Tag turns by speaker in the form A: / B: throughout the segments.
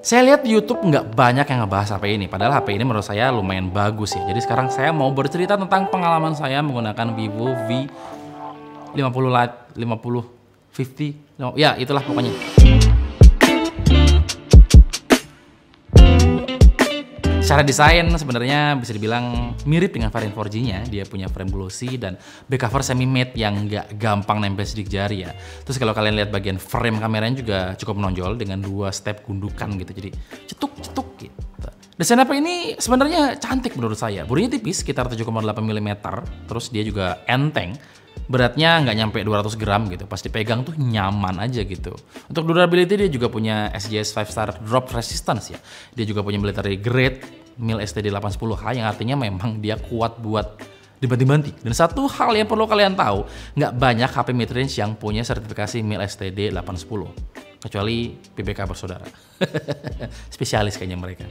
A: Saya lihat di YouTube nggak banyak yang ngebahas HP ini, padahal HP ini menurut saya lumayan bagus ya. Jadi sekarang saya mau bercerita tentang pengalaman saya menggunakan Vivo V50 Lite, 50, ya itulah pokoknya. Secara desain sebenarnya bisa dibilang mirip dengan varian 4G-nya. Dia punya frame glossy dan back cover semi matte yang nggak gampang nempel sidik jari ya. Terus kalau kalian lihat bagian frame kameranya juga cukup menonjol dengan 2 step gundukan gitu. Jadi cetuk-cetuk gitu. Desain HP ini sebenarnya cantik menurut saya. Bodinya tipis sekitar 7,8 mm. Terus dia juga enteng. Beratnya nggak nyampe 200 gram gitu. Pas dipegang tuh nyaman aja gitu. Untuk durability dia juga punya SGS 5 star drop resistance ya. Dia juga punya military grade mil STD 810H yang artinya memang dia kuat buat dibanting-banting. Dan satu hal yang perlu kalian tahu, nggak banyak HP mid-range yang punya sertifikasi mil STD 810. Kecuali PBK bersaudara. Spesialis kayaknya mereka.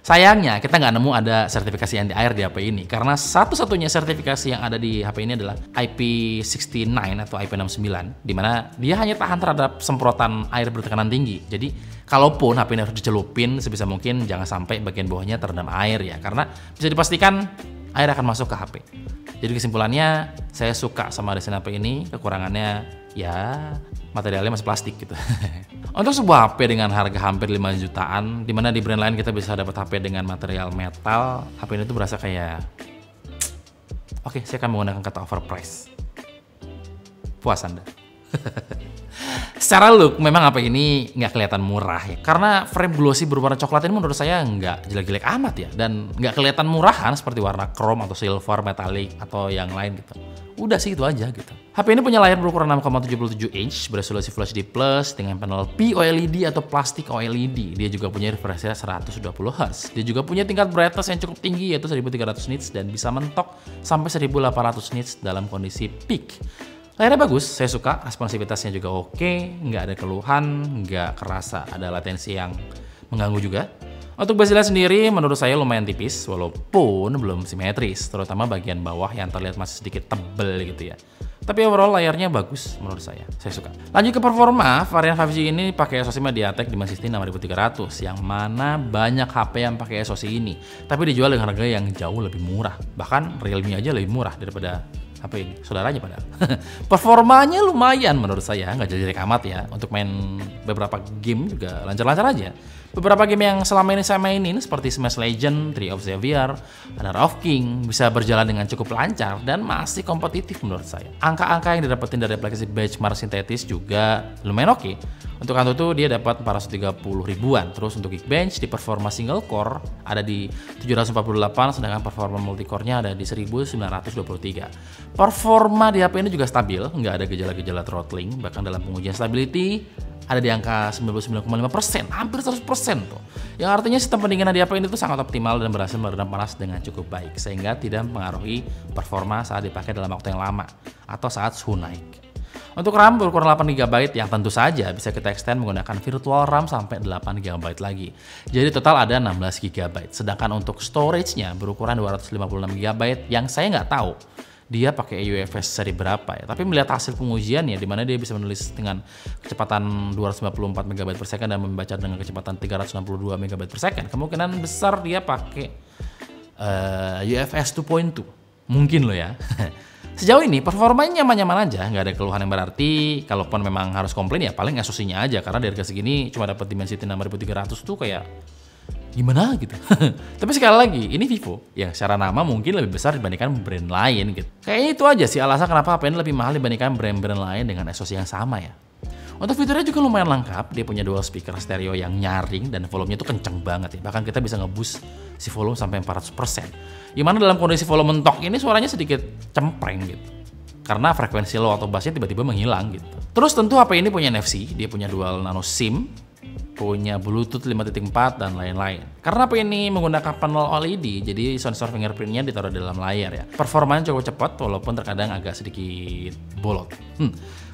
A: Sayangnya kita nggak nemu ada sertifikasi anti-air di HP ini. Karena satu-satunya sertifikasi yang ada di HP ini adalah IP69 atau IP69. Dimana dia hanya tahan terhadap semprotan air bertekanan tinggi. Jadi kalaupun HP ini harus dicelupin, sebisa mungkin jangan sampai bagian bawahnya terendam air ya. Karena bisa dipastikan air akan masuk ke HP. Jadi kesimpulannya, saya suka sama desain HP ini. Kekurangannya ya materialnya masih plastik gitu. Untuk sebuah HP dengan harga hampir 5 jutaan, dimana di brand lain kita bisa dapat HP dengan material metal, HP ini tuh berasa kayak, oke, saya akan menggunakan kata overpriced. Puas Anda. Secara look memang HP ini nggak kelihatan murah ya, karena frame glossy berwarna coklat ini menurut saya nggak jelek-jelek amat ya, dan nggak kelihatan murahan seperti warna chrome atau silver, metallic atau yang lain gitu. Udah sih itu aja gitu. HP ini punya layar berukuran 6,77 inch beresolusi Full HD Plus dengan panel POLED atau plastik OLED. Dia juga punya refresh rate 120 Hz. Dia juga punya tingkat brightness yang cukup tinggi yaitu 1300 nits dan bisa mentok sampai 1800 nits dalam kondisi peak. Layarnya bagus, saya suka, responsivitasnya juga oke, nggak ada keluhan, nggak kerasa ada latensi yang mengganggu juga. Untuk bezelnya sendiri menurut saya lumayan tipis, walaupun belum simetris, terutama bagian bawah yang terlihat masih sedikit tebel gitu ya. Tapi overall layarnya bagus menurut saya suka. Lanjut ke performa, varian 5G ini pakai SoC MediaTek Dimensity 6300, yang mana banyak HP yang pakai SoC ini, tapi dijual dengan harga yang jauh lebih murah. Bahkan Realme aja lebih murah daripada HP ini, saudaranya padahal. Performanya lumayan menurut saya, nggak jelek amat ya. Untuk main beberapa game juga lancar-lancar aja. Beberapa game yang selama ini saya mainin seperti Smash Legends, Tree of Xavier, Honor of King bisa berjalan dengan cukup lancar dan masih kompetitif menurut saya. Angka-angka yang didapetin dari aplikasi benchmark sintetis juga lumayan oke. Untuk Antutu dia dapat 430 ribuan. Terus untuk Geekbench di performa single core ada di 748, sedangkan performa multicore-nya ada di 1923. Performa di HP ini juga stabil, nggak ada gejala-gejala throttling, bahkan dalam pengujian stability ada di angka 99,5%, hampir 100% tuh. Yang artinya sistem pendinginan di HP ini tuh sangat optimal dan berhasil meredam panas dengan cukup baik, sehingga tidak mempengaruhi performa saat dipakai dalam waktu yang lama atau saat suhu naik. Untuk RAM berukuran 8GB yang tentu saja bisa kita extend menggunakan virtual RAM sampai 8GB lagi. Jadi total ada 16GB. Sedangkan untuk storage-nya berukuran 256GB yang saya nggak tahu dia pakai UFS seri berapa ya. Tapi melihat hasil pengujiannya di mana dia bisa menulis dengan kecepatan 254 MB per second dan membaca dengan kecepatan 362 MB per second, kemungkinan besar dia pakai UFS 2.2. Mungkin loh ya. Sejauh ini performanya nyaman-nyaman aja, nggak ada keluhan yang berarti. Kalaupun memang harus komplain ya paling SoC-nya aja, karena di harga segini cuma dapat Dimensity 6300 tuh kayak gimana gitu. Tapi sekali lagi, ini Vivo yang secara nama mungkin lebih besar dibandingkan brand lain gitu. Kayaknya itu aja sih alasan kenapa HP ini lebih mahal dibandingkan brand-brand lain dengan SoC yang sama ya. Untuk fiturnya juga lumayan lengkap, dia punya dual speaker stereo yang nyaring dan volumenya itu kenceng banget ya. Bahkan kita bisa nge-boost si volume sampai 400%. Gimana dalam kondisi volume mentok ini suaranya sedikit cempreng gitu. Karena frekuensi low atau bassnya tiba-tiba menghilang gitu. Terus tentu HP ini punya NFC, dia punya dual nano SIM, punya Bluetooth 5.4 dan lain-lain. Karena HP ini menggunakan panel OLED, jadi sensor fingerprintnya ditaruh di dalam layar ya. Performanya cukup cepat walaupun terkadang agak sedikit bolot.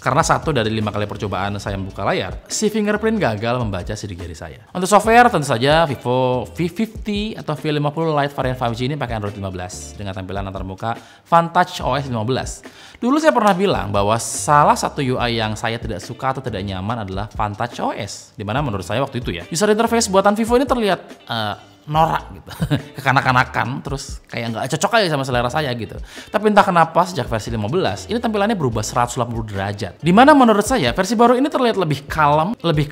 A: Karena 1 dari 5 kali percobaan saya membuka layar, si fingerprint gagal membaca sidik jari saya. Untuk software, tentu saja Vivo V50 atau V50 Lite varian 5G ini pakai Android 15 dengan tampilan antarmuka Vantage OS 15. Dulu saya pernah bilang bahwa salah satu UI yang saya tidak suka atau tidak nyaman adalah Vantage OS, dimana menurut saya waktu itu ya, user interface buatan Vivo ini terlihat norak gitu, kekanak-kanakan, terus kayak nggak cocok aja sama selera saya gitu. Tapi entah kenapa sejak versi 15 ini tampilannya berubah 180 derajat. Dimana menurut saya versi baru ini terlihat lebih kalem, lebih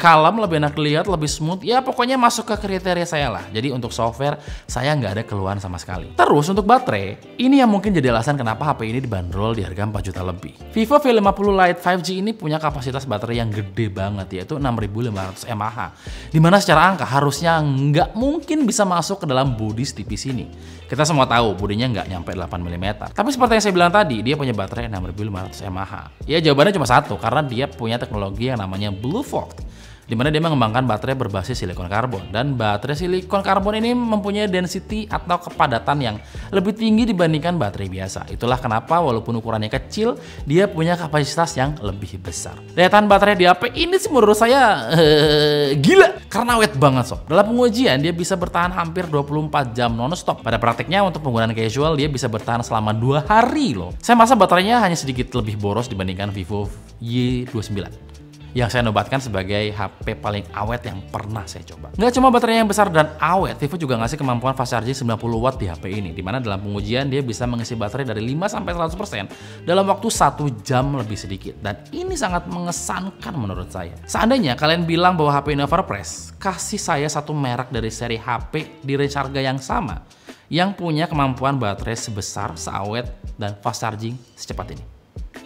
A: enak dilihat, lebih smooth. Ya pokoknya masuk ke kriteria saya lah. Jadi untuk software saya nggak ada keluhan sama sekali. Terus untuk baterai, ini yang mungkin jadi alasan kenapa HP ini dibanderol di harga 4 juta lebih. Vivo V50 Lite 5G ini punya kapasitas baterai yang gede banget, yaitu 6500 mAh. Dimana secara angka harusnya nggak mungkin bisa masuk ke dalam bodi setipis ini. Kita semua tahu bodinya nggak nyampe 8 mm. Tapi seperti yang saya bilang tadi, dia punya baterai 6500 mAh. Ya jawabannya cuma satu, karena dia punya teknologi yang namanya BlueVolt, di mana dia mengembangkan baterai berbasis silikon karbon. Dan baterai silikon karbon ini mempunyai density atau kepadatan yang lebih tinggi dibandingkan baterai biasa. Itulah kenapa walaupun ukurannya kecil, dia punya kapasitas yang lebih besar. Daya tahan baterai di HP ini sih menurut saya gila, karena awet banget sob. Dalam pengujian dia bisa bertahan hampir 24 jam non-stop. Pada praktiknya untuk penggunaan casual dia bisa bertahan selama 2 hari loh. Saya merasa baterainya hanya sedikit lebih boros dibandingkan Vivo Y29. Yang saya nobatkan sebagai HP paling awet yang pernah saya coba. Nggak cuma baterainya yang besar dan awet, Vivo juga ngasih kemampuan fast charging 90 watt di HP ini, dimana dalam pengujian dia bisa mengisi baterai dari 5-100% dalam waktu 1 jam lebih sedikit. Dan ini sangat mengesankan menurut saya. Seandainya kalian bilang bahwa HP ini overpriced, kasih saya satu merek dari seri HP di range harga yang sama, yang punya kemampuan baterai sebesar, seawet, dan fast charging secepat ini.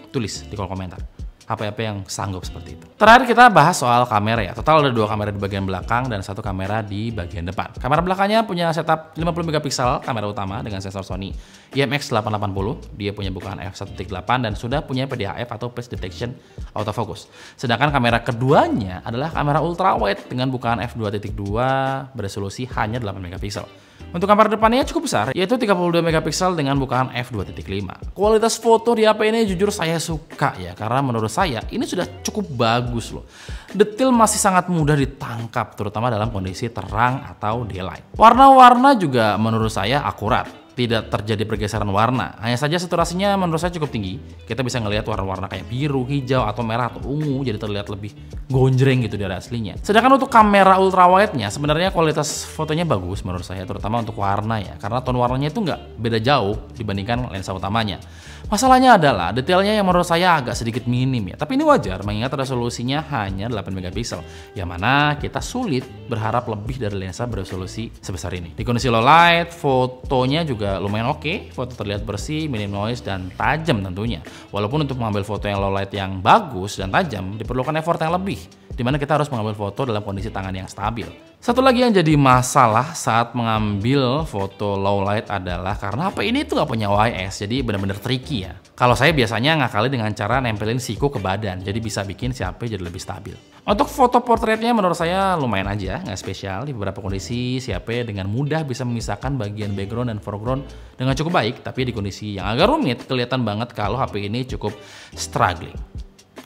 A: Tulis di kolom komentar HP-HP yang sanggup seperti itu. Terakhir kita bahas soal kamera ya. Total ada 2 kamera di bagian belakang dan 1 kamera di bagian depan. Kamera belakangnya punya setup 50 megapiksel kamera utama dengan sensor Sony IMX880. Dia punya bukaan f1.8 dan sudah punya PDAF atau Face Detection Autofocus. Sedangkan kamera keduanya adalah kamera ultrawide dengan bukaan f2.2 beresolusi hanya 8 megapiksel. Untuk kamera depannya cukup besar, yaitu 32 megapiksel dengan bukaan f2.5. Kualitas foto di HP ini jujur saya suka ya, karena menurut saya ini sudah cukup bagus loh. Detail masih sangat mudah ditangkap, terutama dalam kondisi terang atau daylight. Warna-warna juga menurut saya akurat. Tidak terjadi pergeseran warna, hanya saja saturasinya menurut saya cukup tinggi. Kita bisa ngelihat warna-warna kayak biru, hijau, atau merah, atau ungu, jadi terlihat lebih gonjreng gitu dari aslinya. Sedangkan untuk kamera ultrawide-nya sebenarnya kualitas fotonya bagus menurut saya, terutama untuk warna ya, karena tone warnanya itu nggak beda jauh dibandingkan lensa utamanya. Masalahnya adalah detailnya yang menurut saya agak sedikit minim ya, tapi ini wajar mengingat resolusinya hanya 8 megapiksel, yang mana kita sulit berharap lebih dari lensa beresolusi sebesar ini. Di kondisi low light, fotonya juga lumayan oke, foto terlihat bersih, minim noise, dan tajam tentunya. Walaupun untuk mengambil foto yang low light yang bagus dan tajam diperlukan effort yang lebih, dimana kita harus mengambil foto dalam kondisi tangan yang stabil. Satu lagi yang jadi masalah saat mengambil foto low light adalah karena HP ini tuh nggak punya OIS, jadi benar-benar tricky ya. Kalau saya biasanya ngakali dengan cara nempelin siku ke badan, jadi bisa bikin si HP jadi lebih stabil. Untuk foto portraitnya menurut saya lumayan aja, nggak spesial. Di beberapa kondisi si HP dengan mudah bisa memisahkan bagian background dan foreground dengan cukup baik, tapi di kondisi yang agak rumit kelihatan banget kalau HP ini cukup struggling.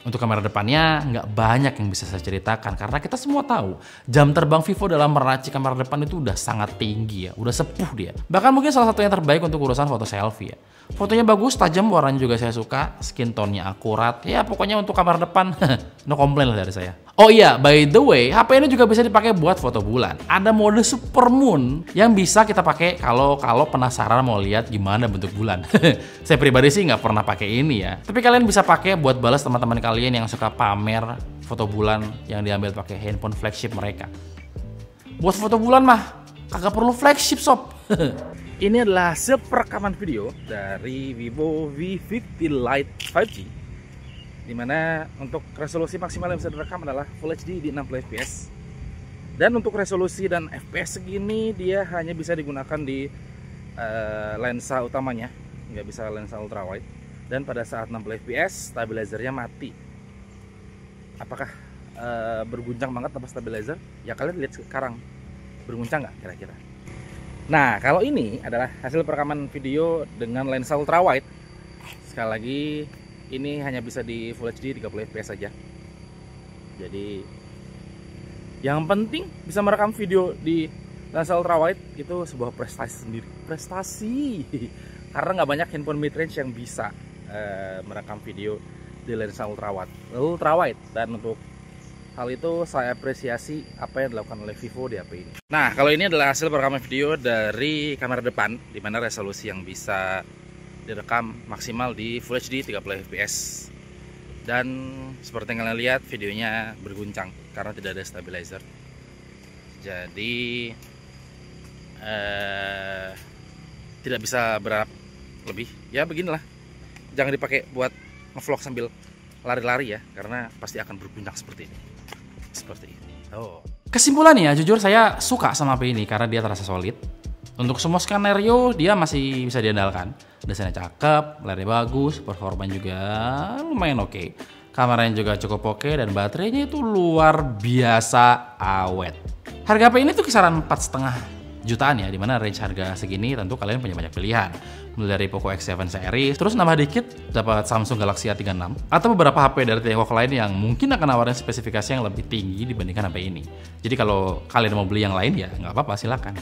A: Untuk kamera depannya nggak banyak yang bisa saya ceritakan karena kita semua tahu jam terbang Vivo dalam meracik kamera depan itu udah sangat tinggi ya, udah sepuh dia. Bahkan mungkin salah satu yang terbaik untuk urusan foto selfie ya. Fotonya bagus, tajam, warnanya juga saya suka, skin tone-nya akurat. Ya pokoknya untuk kamera depan no komplain lah dari saya. Oh iya, by the way, HP ini juga bisa dipakai buat foto bulan. Ada mode supermoon yang bisa kita pakai kalau penasaran mau lihat gimana bentuk bulan. Saya pribadi sih nggak pernah pakai ini ya. Tapi kalian bisa pakai buat balas teman-teman kalian yang suka pamer foto bulan yang diambil pakai handphone flagship mereka. Buat foto bulan mah kagak perlu flagship sob. Ini adalah hasil perekaman video dari Vivo V50 Lite 5G, dimana untuk resolusi maksimal yang bisa direkam adalah Full HD di 60 fps. Dan untuk resolusi dan fps segini dia hanya bisa digunakan di lensa utamanya, nggak bisa lensa ultrawide. Dan pada saat 60 fps stabilizernya mati. Apakah berguncang banget tanpa stabilizer? Ya kalian lihat sekarang, berguncang nggak kira-kira? Nah, kalau ini adalah hasil perekaman video dengan lensa ultrawide. Sekali lagi ini hanya bisa di Full HD 30 fps saja. Jadi yang penting bisa merekam video di lensa ultrawide itu sebuah prestasi sendiri. Prestasi karena nggak banyak handphone mid range yang bisa merekam video di lensa ultrawide. Dan untuk hal itu saya apresiasi apa yang dilakukan oleh Vivo di HP ini. Nah, kalau ini adalah hasil perekaman video dari kamera depan, di mana resolusi yang bisa direkam maksimal di Full HD 30 fps. Dan seperti yang kalian lihat, videonya berguncang karena tidak ada stabilizer. Jadi tidak bisa berharap lebih. Ya beginilah, jangan dipakai buat ngevlog sambil lari-lari ya, karena pasti akan berguncang seperti ini. Seperti ini. Oh. Kesimpulannya, jujur saya suka sama HP ini karena dia terasa solid. Untuk semua skenario dia masih bisa diandalkan. Desainnya cakep, layarnya bagus, performa juga lumayan oke. Kameranya juga cukup oke dan baterainya itu luar biasa awet. Harga HP ini tuh kisaran 4,5 jutaan ya, dimana range harga segini tentu kalian punya banyak pilihan. Mulai dari Poco X7 series, terus nambah dikit dapat Samsung Galaxy A36 atau beberapa HP dari Tiongkok lain yang mungkin akan nawarin spesifikasi yang lebih tinggi dibandingkan HP ini. Jadi kalau kalian mau beli yang lain ya nggak apa-apa, silakan.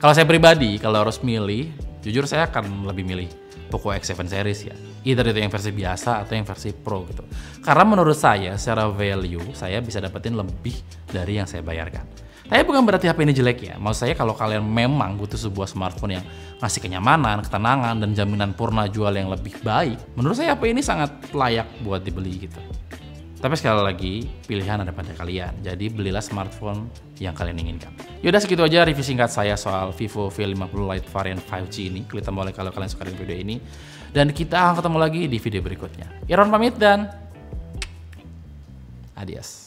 A: Kalau saya pribadi, kalau harus milih, jujur saya akan lebih milih Poco X7 series ya. Either itu yang versi biasa atau yang versi Pro gitu. Karena menurut saya secara value saya bisa dapetin lebih dari yang saya bayarkan. Tapi bukan berarti HP ini jelek ya. Maksud saya kalau kalian memang butuh sebuah smartphone yang ngasih kenyamanan, ketenangan, dan jaminan purna jual yang lebih baik, menurut saya HP ini sangat layak buat dibeli gitu. Tapi sekali lagi, pilihan ada pada kalian. Jadi belilah smartphone yang kalian inginkan. Yaudah, segitu aja review singkat saya soal Vivo V50 Lite varian 5G ini. Klik tombol like kalau kalian suka dengan video ini. Dan kita akan ketemu lagi di video berikutnya. Iron pamit dan adios.